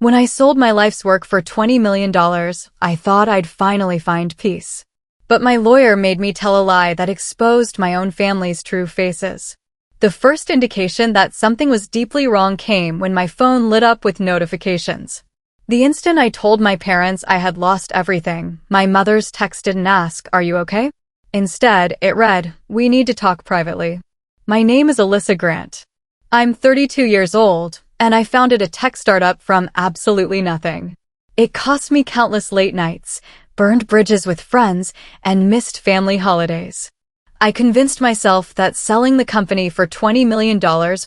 When I sold my life's work for $20 million, I thought I'd finally find peace. But my lawyer made me tell a lie that exposed my own family's true faces. The first indication that something was deeply wrong came when my phone lit up with notifications. The instant I told my parents I had lost everything, my mother's text didn't ask, "Are you okay?" Instead, it read, "We need to talk privately." My name is Alyssa Grant. I'm 32 years old, and I founded a tech startup from absolutely nothing. It cost me countless late nights, burned bridges with friends, and missed family holidays. I convinced myself that selling the company for $20 million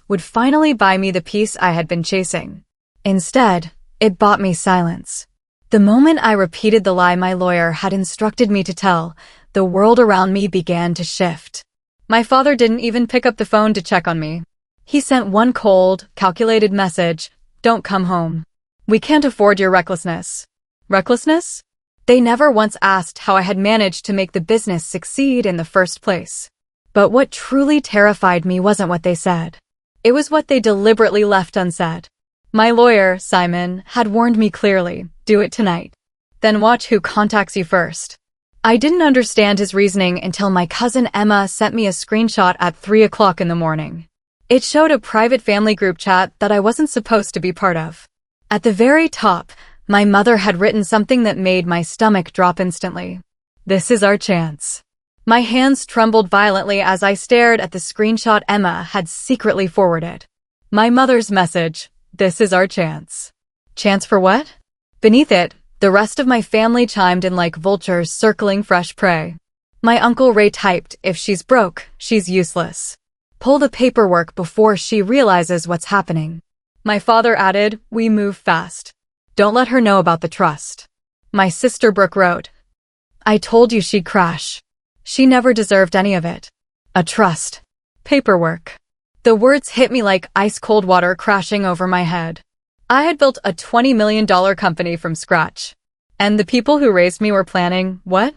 would finally buy me the peace I had been chasing. Instead, it bought me silence. The moment I repeated the lie my lawyer had instructed me to tell, the world around me began to shift. My father didn't even pick up the phone to check on me. He sent one cold, calculated message, "Don't come home. We can't afford your recklessness." Recklessness? They never once asked how I had managed to make the business succeed in the first place. But what truly terrified me wasn't what they said. It was what they deliberately left unsaid. My lawyer, Simon, had warned me clearly, "Do it tonight. Then watch who contacts you first." I didn't understand his reasoning until my cousin Emma sent me a screenshot at 3 o'clock in the morning. It showed a private family group chat that I wasn't supposed to be part of. At the very top, my mother had written something that made my stomach drop instantly. "This is our chance." My hands trembled violently as I stared at the screenshot Emma had secretly forwarded. My mother's message, "This is our chance." Chance for what? Beneath it, the rest of my family chimed in like vultures circling fresh prey. My Uncle Ray typed, "If she's broke, she's useless. Pull the paperwork before she realizes what's happening." My father added, "We move fast. Don't let her know about the trust." My sister Brooke wrote, "I told you she'd crash. She never deserved any of it. A trust. Paperwork." The words hit me like ice-cold water crashing over my head. I had built a $20 million company from scratch. And the people who raised me were planning, what?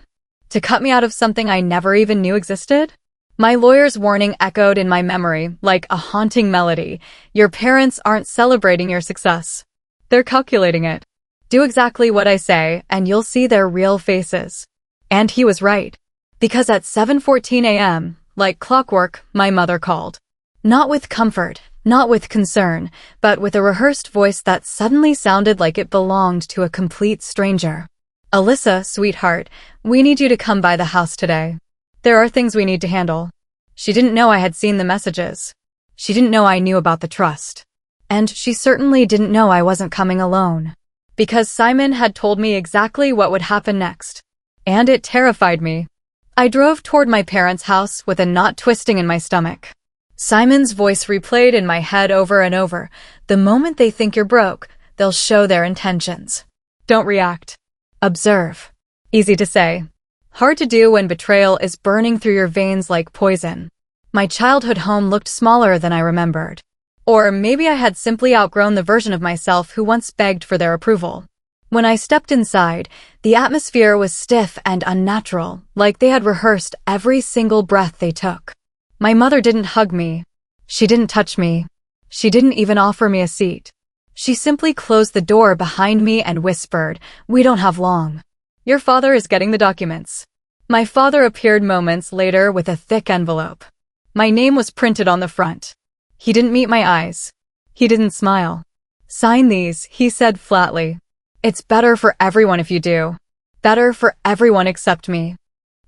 To cut me out of something I never even knew existed? My lawyer's warning echoed in my memory like a haunting melody. Your parents aren't celebrating your success. They're calculating it. Do exactly what I say, and you'll see their real faces. And he was right. Because at 7:14 a.m., like clockwork, my mother called. Not with comfort, not with concern, but with a rehearsed voice that suddenly sounded like it belonged to a complete stranger. "Alyssa, sweetheart, we need you to come by the house today. There are things we need to handle." She didn't know I had seen the messages. She didn't know I knew about the trust. And she certainly didn't know I wasn't coming alone. Because Simon had told me exactly what would happen next. And it terrified me. I drove toward my parents' house with a knot twisting in my stomach. Simon's voice replayed in my head over and over. "The moment they think you're broke, they'll show their intentions. Don't react. Observe." Easy to say. Hard to do when betrayal is burning through your veins like poison. My childhood home looked smaller than I remembered. Or maybe I had simply outgrown the version of myself who once begged for their approval. When I stepped inside, the atmosphere was stiff and unnatural, like they had rehearsed every single breath they took. My mother didn't hug me. She didn't touch me. She didn't even offer me a seat. She simply closed the door behind me and whispered, "We don't have long. Your father is getting the documents." My father appeared moments later with a thick envelope. My name was printed on the front. He didn't meet my eyes. He didn't smile. "Sign these," he said flatly. "It's better for everyone if you do. Better for everyone except me."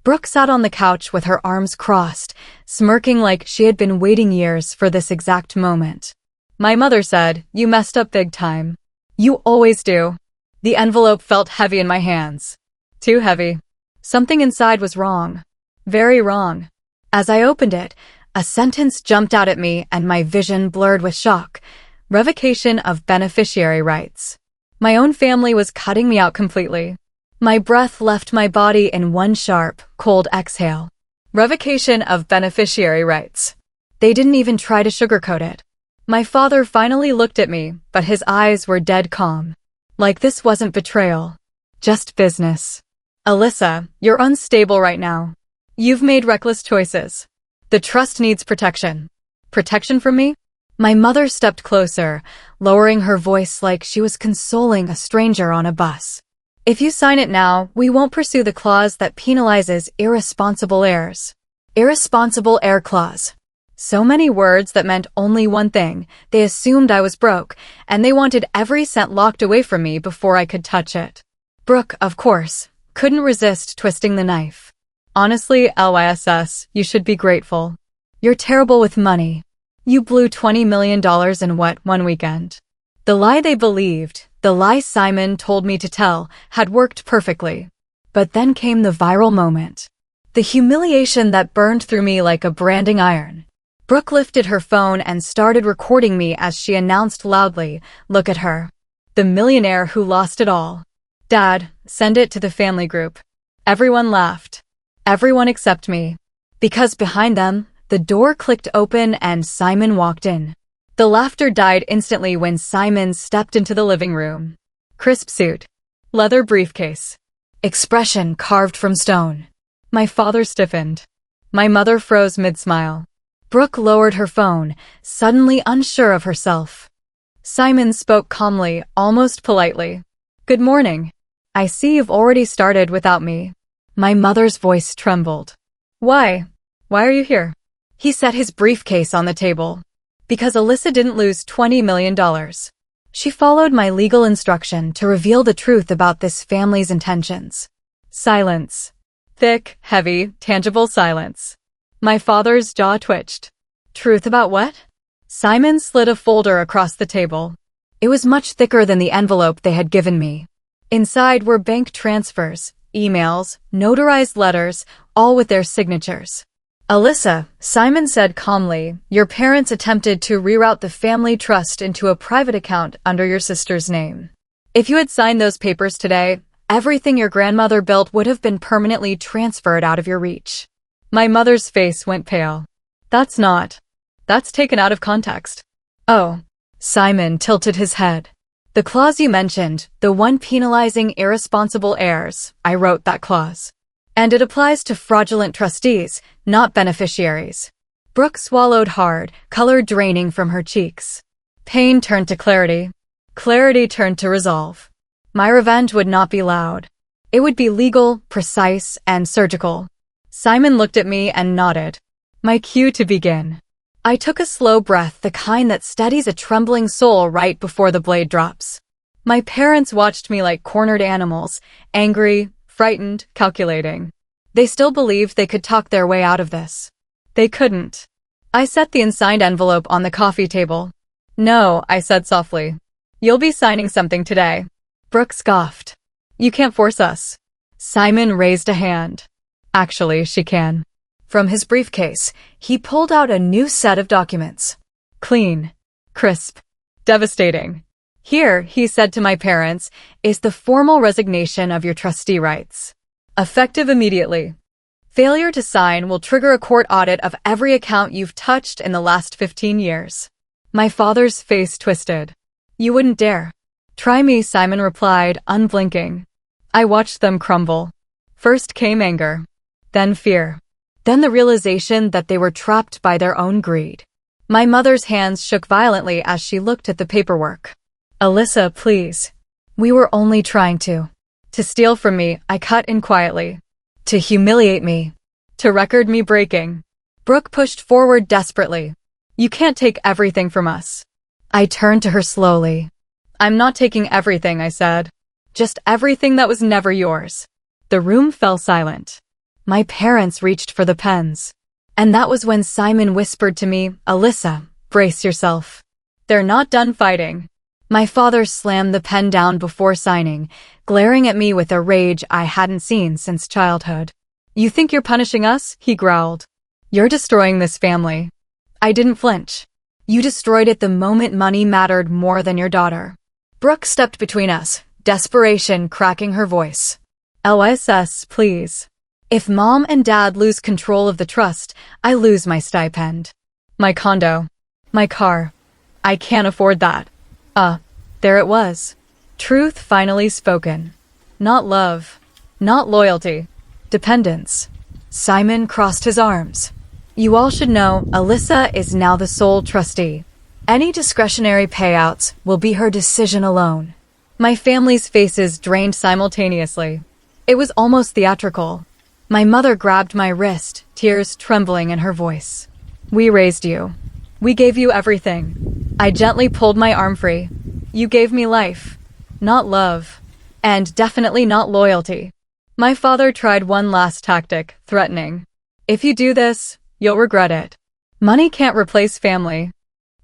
Brooke sat on the couch with her arms crossed, smirking like she had been waiting years for this exact moment. My mother said, "You messed up big time. You always do." The envelope felt heavy in my hands. Too heavy. Something inside was wrong. Very wrong. As I opened it, a sentence jumped out at me and my vision blurred with shock. Revocation of beneficiary rights. My own family was cutting me out completely. My breath left my body in one sharp, cold exhale. Revocation of beneficiary rights. They didn't even try to sugarcoat it. My father finally looked at me, but his eyes were dead calm. Like this wasn't betrayal. Just business. "Alyssa, you're unstable right now. You've made reckless choices. The trust needs protection." Protection from me? My mother stepped closer, lowering her voice like she was consoling a stranger on a bus. If you sign it now, we won't pursue the clause that penalizes irresponsible heirs. Irresponsible heir clause. So many words that meant only one thing. They assumed I was broke, and they wanted every cent locked away from me before I could touch it. Brooke, of course, couldn't resist twisting the knife. Honestly, LYSS, you should be grateful. You're terrible with money. You blew $20 million in what, one weekend? The lie they believed, the lie Simon told me to tell, had worked perfectly. But then came the viral moment. The humiliation that burned through me like a branding iron. Brooke lifted her phone and started recording me as she announced loudly, "Look at her. The millionaire who lost it all. Dad, send it to the family group." Everyone laughed. Everyone except me. Because behind them, the door clicked open and Simon walked in. The laughter died instantly when Simon stepped into the living room. Crisp suit. Leather briefcase. Expression carved from stone. My father stiffened. My mother froze mid-smile. Brooke lowered her phone, suddenly unsure of herself. Simon spoke calmly, almost politely. "Good morning. I see you've already started without me." My mother's voice trembled. "Why? Why are you here?" He set his briefcase on the table. "Because Alyssa didn't lose $20 million. She followed my legal instruction to reveal the truth about this family's intentions." Silence. Thick, heavy, tangible silence. My father's jaw twitched. "Truth about what?" Simon slid a folder across the table. It was much thicker than the envelope they had given me. Inside were bank transfers, emails, notarized letters, all with their signatures. "Alyssa," Simon said calmly, "your parents attempted to reroute the family trust into a private account under your sister's name. If you had signed those papers today, everything your grandmother built would have been permanently transferred out of your reach." My mother's face went pale. That's taken out of context." "Oh." Simon tilted his head. "The clause you mentioned, the one penalizing irresponsible heirs, I wrote that clause. And it applies to fraudulent trustees, not beneficiaries." Brooke swallowed hard, color draining from her cheeks. Pain turned to clarity. Clarity turned to resolve. My revenge would not be loud. It would be legal, precise, and surgical. Simon looked at me and nodded. My cue to begin. I took a slow breath, the kind that steadies a trembling soul right before the blade drops. My parents watched me like cornered animals, angry, frightened, calculating. They still believed they could talk their way out of this. They couldn't. I set the unsigned envelope on the coffee table. "No," I said softly. "You'll be signing something today." Brooke scoffed. "You can't force us." Simon raised a hand. Actually, she can. From his briefcase, he pulled out a new set of documents. Clean, crisp, devastating. "Here," he said to my parents, "is the formal resignation of your trustee rights. Effective immediately. Failure to sign will trigger a court audit of every account you've touched in the last 15 years. My father's face twisted. "You wouldn't dare." "Try me," Simon replied, unblinking. I watched them crumble. First came anger. Then fear. Then the realization that they were trapped by their own greed. My mother's hands shook violently as she looked at the paperwork. "Alyssa, please. We were only trying to steal from me," I cut in quietly. "To humiliate me. To record me breaking." Brooke pushed forward desperately. "You can't take everything from us." I turned to her slowly. "I'm not taking everything," I said. "Just everything that was never yours." The room fell silent. My parents reached for the pens. And that was when Simon whispered to me, "Alyssa, brace yourself. They're not done fighting." My father slammed the pen down before signing, glaring at me with a rage I hadn't seen since childhood. "You think you're punishing us?" he growled. "You're destroying this family." I didn't flinch. "You destroyed it the moment money mattered more than your daughter." Brooke stepped between us, desperation cracking her voice. "LYSS, please. If Mom and Dad lose control of the trust, I lose my stipend. My condo. My car. I can't afford that." There it was. Truth finally spoken. Not love. Not loyalty. Dependence. Simon crossed his arms. "You all should know, Alyssa is now the sole trustee. Any discretionary payouts will be her decision alone. My family's faces drained simultaneously. It was almost theatrical. My mother grabbed my wrist, tears trembling in her voice. We raised you. We gave you everything. I gently pulled my arm free. You gave me life, not love, and definitely not loyalty. My father tried one last tactic, threatening. If you do this, you'll regret it. Money can't replace family.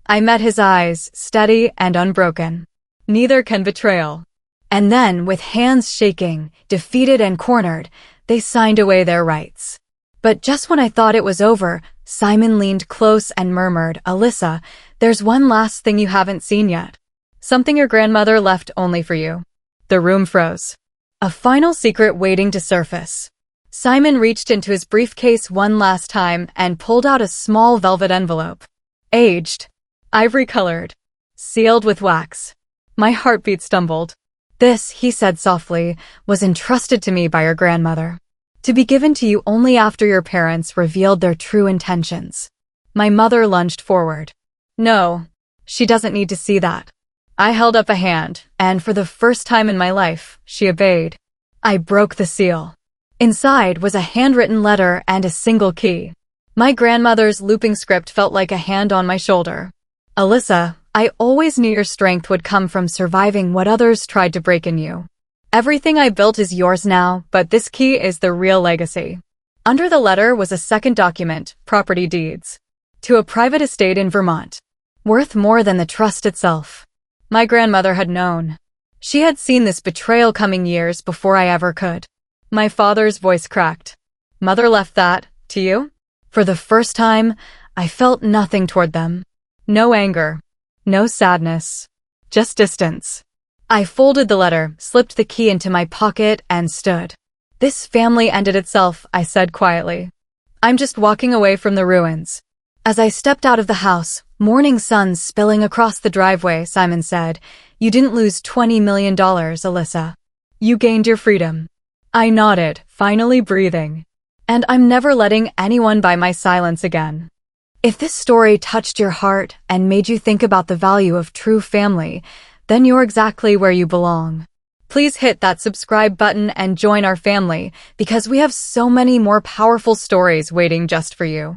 I met his eyes, steady and unbroken. Neither can betrayal. And then, with hands shaking, defeated and cornered, they signed away their rights. But just when I thought it was over, Simon leaned close and murmured, Alyssa, there's one last thing you haven't seen yet. Something your grandmother left only for you. The room froze. A final secret waiting to surface. Simon reached into his briefcase one last time and pulled out a small velvet envelope. Aged. Ivory-colored. Sealed with wax. My heartbeat stumbled. This, he said softly, was entrusted to me by your grandmother. To be given to you only after your parents revealed their true intentions. My mother lunged forward. No, she doesn't need to see that. I held up a hand, and for the first time in my life, she obeyed. I broke the seal. Inside was a handwritten letter and a single key. My grandmother's looping script felt like a hand on my shoulder. Alyssa, I always knew your strength would come from surviving what others tried to break in you. Everything I built is yours now, but this key is the real legacy. Under the letter was a second document, property deeds, to a private estate in Vermont, worth more than the trust itself. My grandmother had known. She had seen this betrayal coming years before I ever could. My father's voice cracked. Mother left that, to you? For the first time, I felt nothing toward them. No anger. No sadness. Just distance. I folded the letter, slipped the key into my pocket, and stood. This family ended itself, I said quietly. I'm just walking away from the ruins. As I stepped out of the house, morning sun spilling across the driveway, Simon said, You didn't lose $20 million, Alyssa. You gained your freedom. I nodded, finally breathing. And I'm never letting anyone buy my silence again. If this story touched your heart and made you think about the value of true family, then you're exactly where you belong. Please hit that subscribe button and join our family because we have so many more powerful stories waiting just for you.